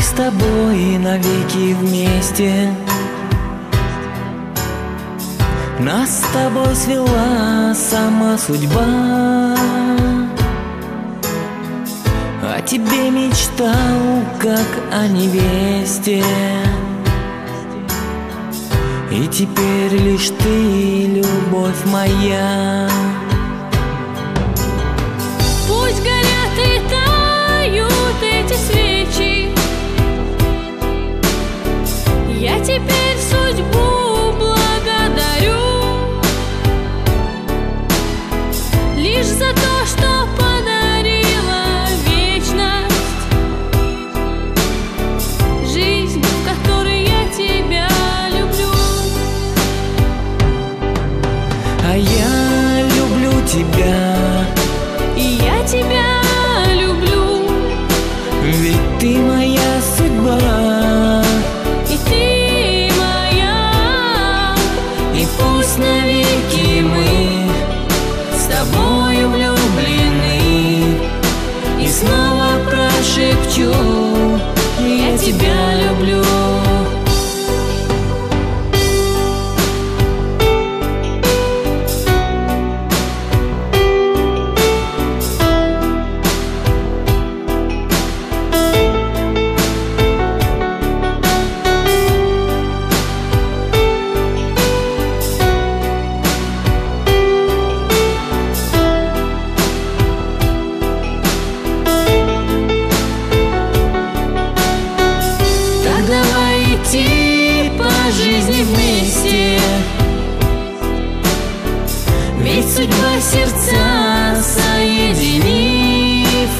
с тобой навеки вместе. Нас с тобой свела сама судьба. О тебе мечтал, как о невесте. И теперь лишь ты, любовь моя. Пусть горят и тают эти свечи, я теперь судьбу благодарю лишь за то, что подарила вечность, жизнь, в которой я тебя люблю. А я люблю тебя, и я тебя люблю, ведь ты моя судьба, и ты моя. и пусть навеки мы с тобою влюблены. И снова прошепчу: я тебя люблю. Давай идти по жизни вместе, ведь судьба сердца соединив,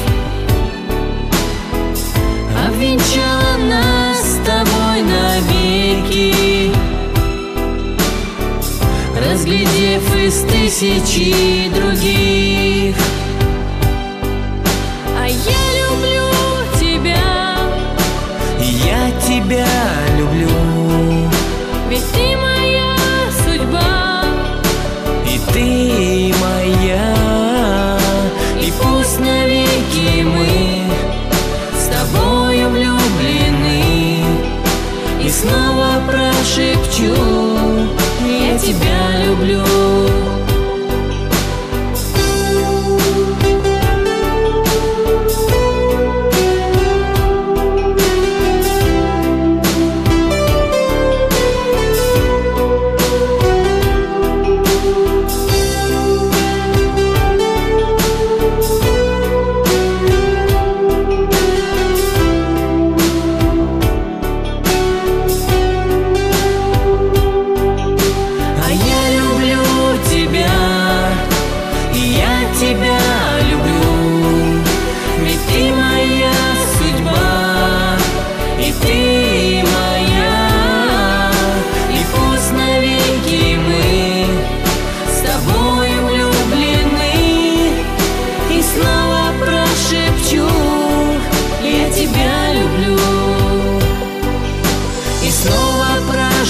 обвенчала нас с тобой навеки, разглядев из тысячи других. А я люблю тебя, Я тебя люблю, ведь ты моя судьба, и ты моя. И пусть навеки мы с тобою влюблены. И снова прошепчу: я тебя люблю. люблю.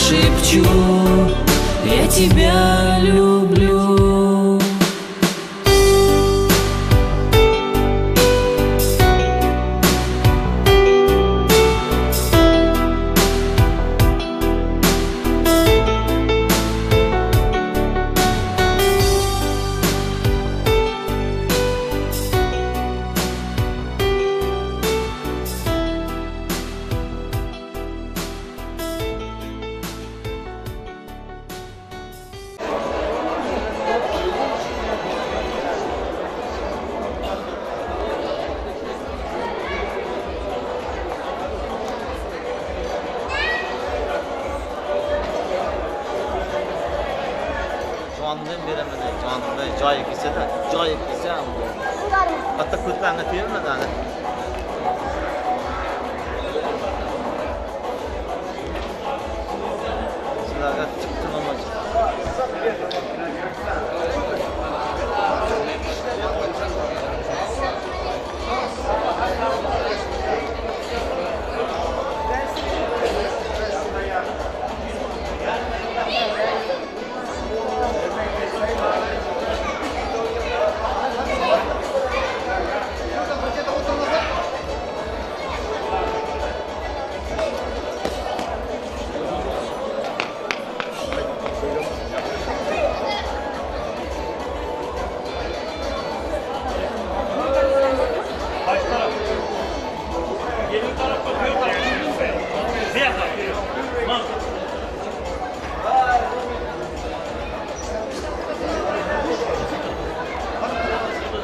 Шепчу, я тебя люблю. Candan veremedi, canında cayı gitse de, cayı gitse ama hatta kutlarına vermedi hani. Sizlerle çıktım amacı.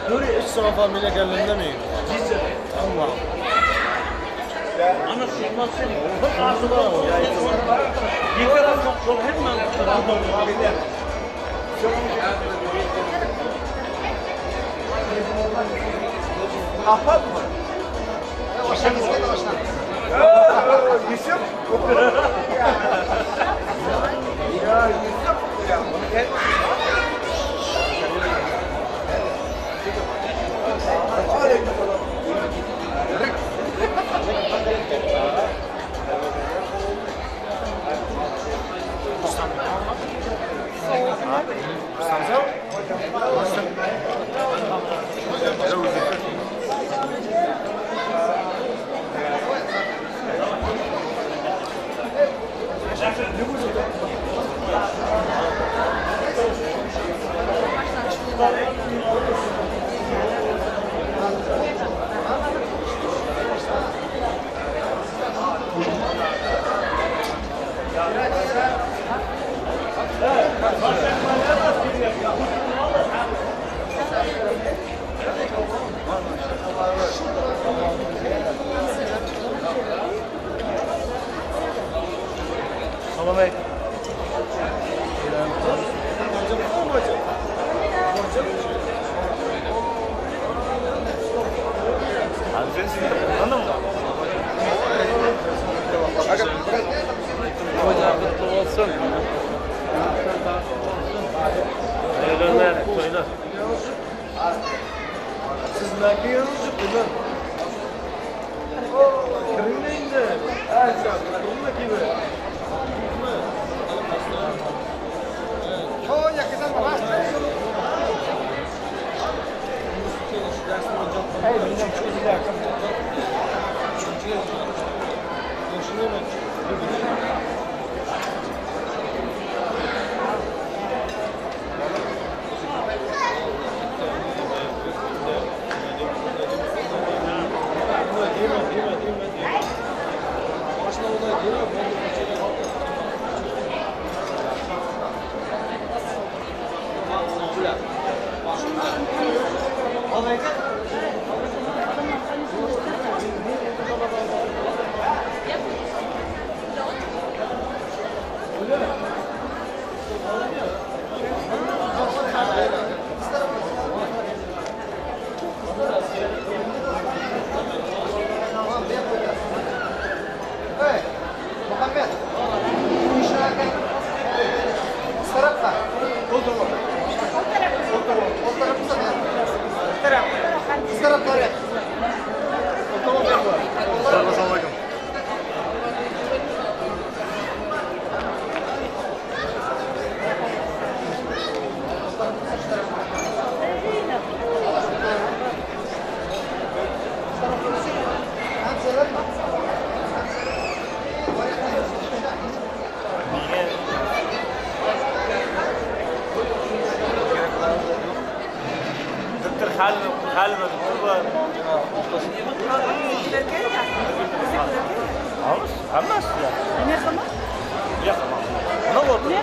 Nuri, hiç sana familya geldiğinde miyim? Allah. Ana sormaz seni. Ağzına o. Yeter az çok hemen. Ahmet mı? Baştan gitsin de baştan. Yusuf? Ya Yusuf ya. Muhammed. Tarafta. Assalamualaikum. Hammasi ya. Yo'qmi? Nima bo'ldi?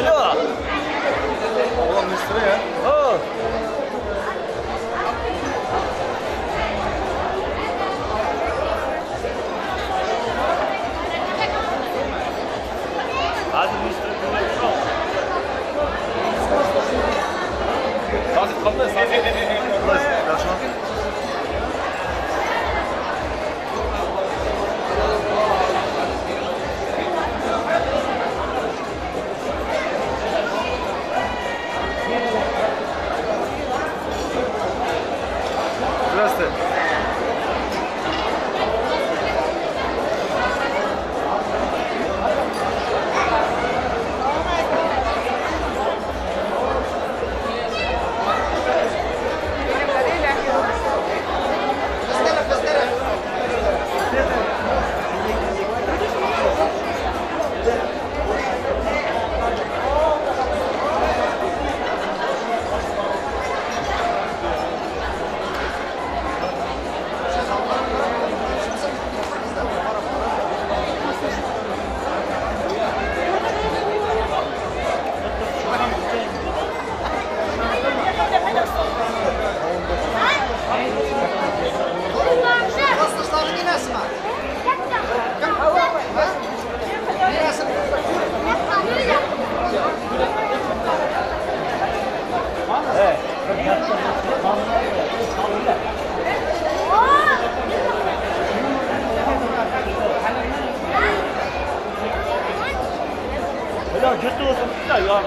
Yo'q. Oğlum Mısır'ı ya. Oh. Hadi Mısır'ı konuşalım. Hadi kapı. Здравствуйте. Ya götür olsun da ya.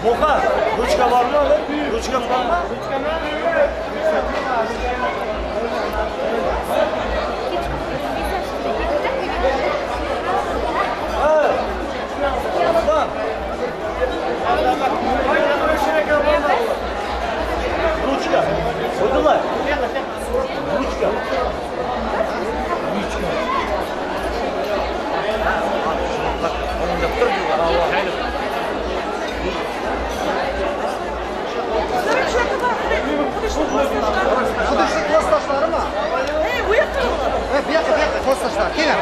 Boka, rучка var mı? Rучка var mı? Bak. Rучка. Koydular. Rучка. Bak, onu yaptır diyorlar. Kudüs'ün toz taşları mı? Bu yakın mı? Evet, bir yakın toz taşları. Gelin.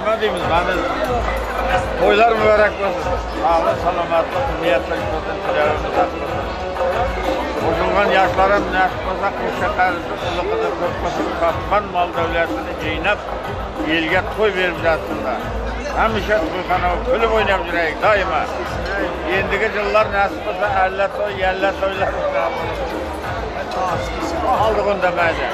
Nima deymiz? Mana to'ylar muborak bo'lsin. Sog'lik, salomatlik, niyatlik bo'lsin. Bugunga Aman yaşlarım nəsbasa Quşşaqarısı qılıqıda Qırqısın Katman mal dövlətini ceynəb elgə toy vermizəsində. Həmişə toyxana külüb oynayıb jirəyik daima. Endiki yıllar nəsbasa 50 toy, 50 toylar aldığında mədə.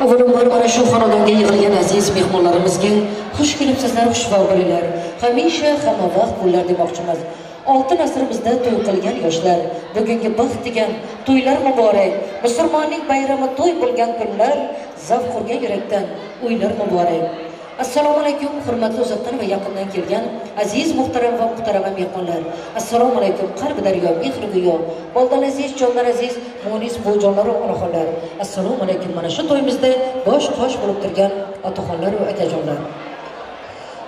Avvalambor mana shu xonadonga yig'ilgan aziz mehmonlarimizga xush kelibsizlar, xushvaqt bo'linglar. Hamisha hamma vaqt bo'llar demoqchimiz. Oltin asrimizda to'y qilgan yoshlar, bugungi baxt degan to'ylar muborak. Musulmonning bayrami to'y bo'lgan kunlar, zavq qurgan yurakdan uylar muborak. Assalomu alaykum hurmatli uzoqdan va yaqindan kelgan aziz muhtaram va muhtarama mehmonlar. Assalomu alaykum qalbi daryo, mehrgo'yo, boldan aziz, jonlar aziz, munis bujonlar va onaxonlar. Assalomu alaykum. Mana shu to'yimizda bosh qosh bo'lib turgan otaxonlar va akajonlar.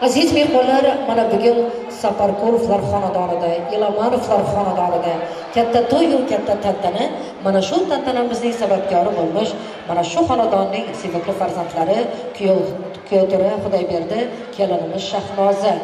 Aziz mehmonlar, mana bugun Saparqulovlar xonadonida, Ilomanovlar xonadonida katta to'y va katta tantana, mana shu tantanamizning sababkori bo'lmish, mana shu xonadonning sevimli farzandlari, kuyovto'ra Xudoyberdi kelinimiz Shahnoza.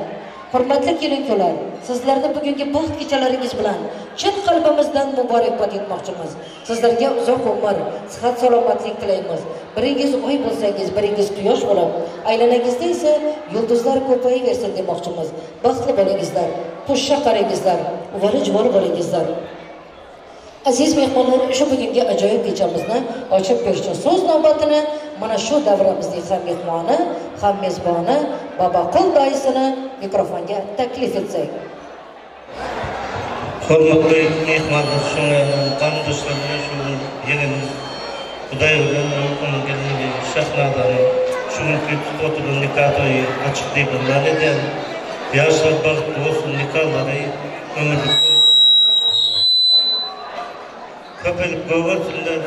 Hurmatli kelin-kuyovlar, sizlarni bugungi baxt kechalaringiz bilan chin qalbimizdan muborakbod etmoqchimiz. Sizlarga uzoq umr, sihat salomatlik tilaymiz. Biringiz oy bo'lsangiz, biringiz quyosh bo'lib, aylanangizda esa yulduzlar ko'payaversin demoqchimiz. Baxtli bo'lingizlar, qo'shsha qarangizlar, uvoli juvon bo'lingizlar. Aziz mehmonlar, shu bugungi ajoyib kechamizni ochib berishchi so'z navbatini mana shu davramizning ham mehmoni, ham mezboni Babaqul doisini mikrofonga taklif etsak. Hurmatli mehmonlar, qandoshlarimiz, yelimiz, Xudoyga kelgan shahnodani shunga o'tirgan nikohni açık deb biladi. Yoshlar baxt bo'lsin, nikohlari umrli kapılıp kovarsınlar.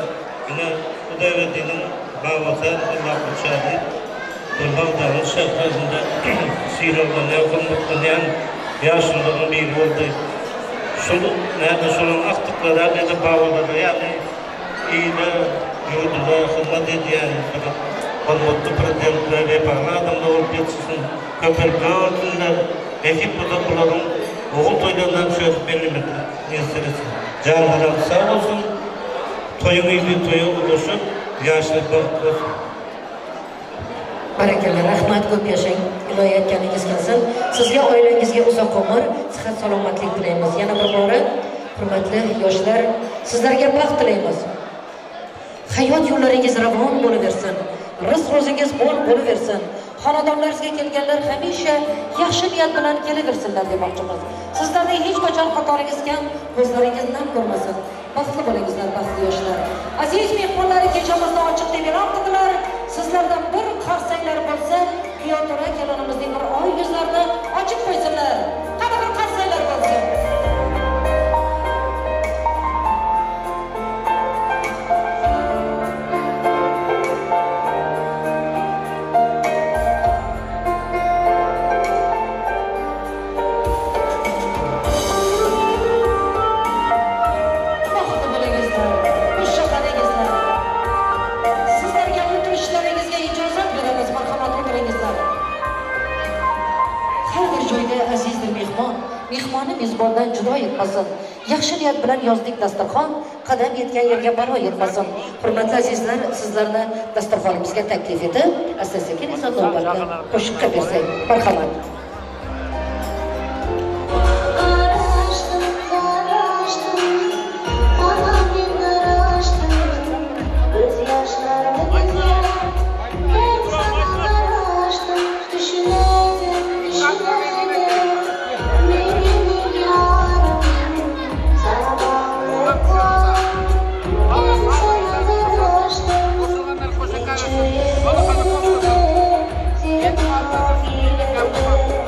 Yine Xudoyning bağvatan Allah uçadı. Kurbanların şartlarında sihirlerden yakınlıktan yaşlıların bir oldu. Şunun aktıkları ne bağlıları yani iyi de yurduda hizmet ediyen olmadı prezidentler ve parlamentde olup yetişsin. Kapılıp kovarsınlar. Ekip odaların oğul toylarından söz belirmedi. Neyse. Canlarım sağ olsun, toyun iyi toyu oluşup, yaşlı baht olsun. Barakallah, rahmat, ko'p yashang, iloyo aytganingiz kelsin. Sizga, oilangizga uzoq umr, sihat salomatlik tilaymiz. Yana bir bora, hurmatli yoshlar, sizlarga baxt tilaymiz. Hayot yo'llaringiz ravon bo'laversin, rizq ro'zingiz bol bo'laversin. Xonadonlaringizga kelganlar hamisha yaxshi niyat bilan kelaversinlar demoqchimiz. Sizlarning hech qachon xatoringiz kam, ko'zlaringiz nam ko'rmasin. Baxtli bo'lingizlar, baxtli yoshlar. Aziz mehmonlar kechamizni ochiq deb e'lon qildilar. Sizlardan bir qarsanglar bo'lsa, Piyotora kelinimizning bir oy yuzlarini ochib qo'ysinlar. Qani bir qarsanglar bo'lsin. Mehmoni mezbondan judo etmasin. Yaxshi niyat bilan yozdik dasturxon, qadam yetgan yerga baro yetmasin. Hurmatli azizlar, sizlarni dasturxonimizga taklif etib, asta-sekin esa navbatni qo'shiqqa bersak. Marhamat. Hadi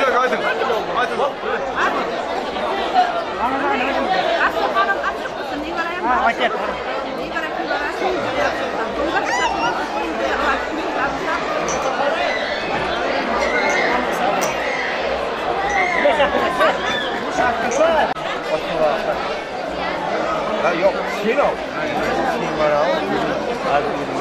Haydi haydi. Yok, Sino. Sino var abi.